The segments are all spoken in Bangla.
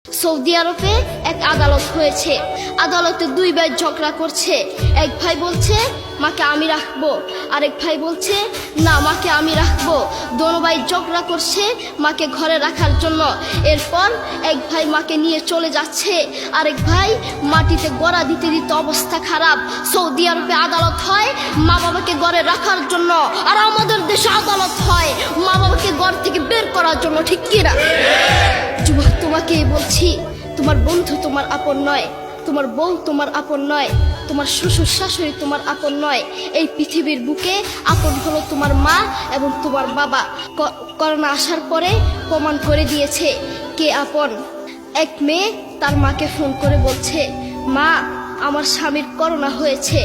সৌদি আরবে এক আদালত হয়েছে। আদালতে দুই ভাই ঝগড়া করছে। এক ভাই বলছে মাকে আমি রাখবো, আরেক ভাই বলছে না মাকে আমি রাখবো। দোনো ভাই ঝগড়া করছে মাকে ঘরে রাখার জন্য। এরপর এক ভাই মাকে নিয়ে চলে যাচ্ছে, আরেক ভাই মাটিতে গড়া দিতে দিতে অবস্থা খারাপ। সৌদি আরবে আদালত হয় মা বাবাকে ঘরে রাখার জন্য, আর আমাদের দেশে আদালত হয় মা বাবাকে ঘর থেকে বের করার জন্য, ঠিক কিনা? যুবক, তোমাকে বলছি, তোমার বন্ধু তোমার আপন নয়, তোমার বউ তোমার আপন নয়, তোমার শ্বশুর শাশুড়ি তোমার আপন নয়। এই পৃথিবীর বুকে আপন হলো তোমার মা এবং তোমার বাবা। করোনা আসার পরে প্রমাণ করে দিয়েছে কে আপন। এক মেয়ে তার মাকে ফোন করে বলছে, মা আমার স্বামীর করোনা হয়েছে।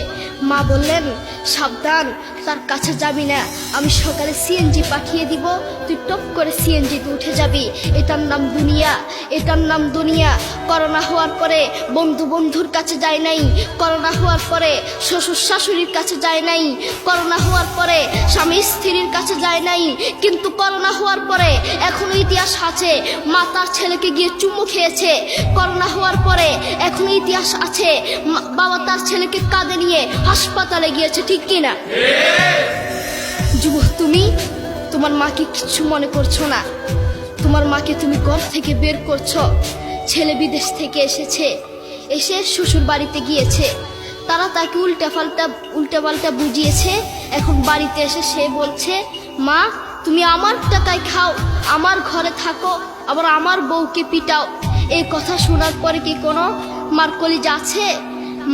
মা বললেন সাবধান, তার কাছে যাবি না, আমি সকালে সিএনজি পাঠিয়ে দিব, তুই টপ করে সিএনজিতে উঠে যাবি। এটার নাম দুনিয়া, এটার নাম দুনিয়া। করোনা হওয়ার পরে বন্ধু বন্ধুর কাছে যায় নাই, করোনা হওয়ার পরে শ্বশুর শাশুড়ির কাছে যায় নাই, করোনা হওয়ার পরে স্বামী স্ত্রীর কাছে যায় নাই, কিন্তু করোনা হওয়ার পরে এখনো ইতিহাস আছে মা তার ছেলেকে গিয়ে চুমু খেয়েছে। করোনা হওয়ার পরে এখনো ইতিহাস আছে বাবা তার ছেলেকে কাঁধে নিয়ে হাসপাতালে গিয়েছে, ঠিক কিনা? যুবক, তুমি তোমার মাকে কিছু মনে করছো না। তোমার মাকে তুমি ঘর থেকে বের করছো। ছেলে বিদেশ থেকে এসেছে, এসে শ্বশুর বাড়িতে গিয়েছে, তারা তাকে উল্টা পাল্টা বুঝিয়েছে। এখন বাড়িতে এসে সে বলছে, মা তুমি আমার টাকায় খাও, আমার ঘরে থাকো, আবার আমার বউকে পিটাও। এই কথা শোনার পরে কি কোনো মার কলিজা আছে?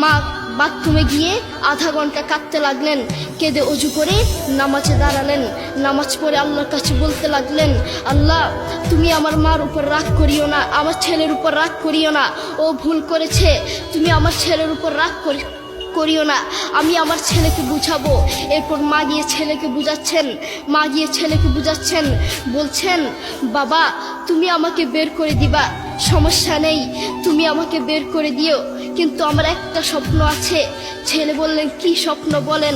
মা বাথরুমে গিয়ে আধা ঘন্টা কাঁদতে লাগলেন। কেঁদে অজু করে নামাজে দাঁড়ালেন। নামাজ পড়ে আল্লাহর কাছে বলতে লাগলেন, আল্লাহ তুমি আমার মার উপর রাগ করিও না, আমার ছেলের উপর রাগ করিও না, ও ভুল করেছে, তুমি আমার ছেলের উপর রাগ করিও না, আমি আমার ছেলেকে বুঝাবো। এরপর মা গিয়ে ছেলেকে বুঝাচ্ছেন, বলছেন বাবা তুমি আমাকে বের করে দিবা, সমস্যা নেই, তুমি আমাকে বের করে দিও, কিন্তু আমার একটা স্বপ্ন আছে। ছেলে বললেন কি স্বপ্ন বলেন?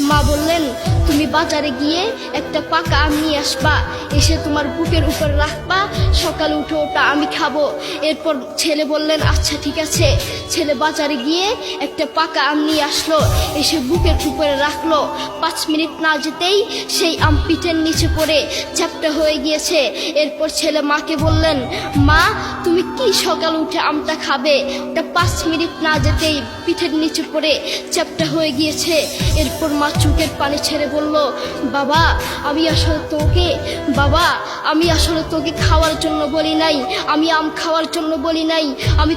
মা বললেন তুমি বাজারে গিয়ে একটা পাকা আম নিয়ে আসবা, এসে তোমার বুকের উপর রাখবা, সকালে উঠে ওটা আমি খাবো। এরপর ছেলে বললেন আচ্ছা ঠিক আছে। ছেলে বাজারে গিয়ে একটা পাকা আম নিয়ে আসলো, এসে বুকের উপরে রাখলো। 5 মিনিট না যেতেই সেই আম পিঠের নিচে পড়ে চ্যাপ্টা হয়ে গিয়েছে। এরপর ছেলে মাকে বললেন, মা তুমি কি সকাল উঠে আমটা খাবে? ওটা 5 মিনিট না যেতেই পিঠের নিচে পড়ে চ্যাপ্টা হয়ে গিয়েছে। এরপর মা চোখের পানি ছেড়ে বলল, বাবা আমি আসলে তোকে খাওয়ার জন্য বলি নাই, আমি আম খাওয়ার জন্য বলি নাই, আমি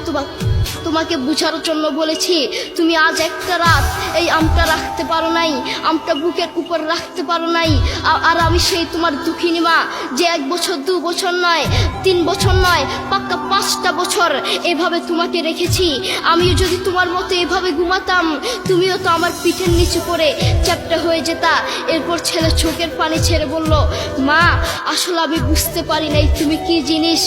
তোমাকে বুঝার জন্য বলেছি। তুমি আজ একটা রাত এই আমটা রাখতে পারো নাই, আমটা বুকের উপর রাখতে পারো নাই, আর আমি সেই তোমার দুঃখিনী মা যে 1 বছর 2 বছর নয় 3 বছর নয় পাক্কা 5টা বছর এভাবে তোমাকে রেখেছি। আমিও যদি তোমার মতো এভাবে ঘুমাতাম, তুমিও তো আমার পিঠের নিচে পড়ে চ্যাপ্টা হয়ে যেতা। এরপর ছেলে চোখের পানি ছেড়ে বলল, মা আসলে আমি বুঝতে পারি নাই তুমি কি জিনিস।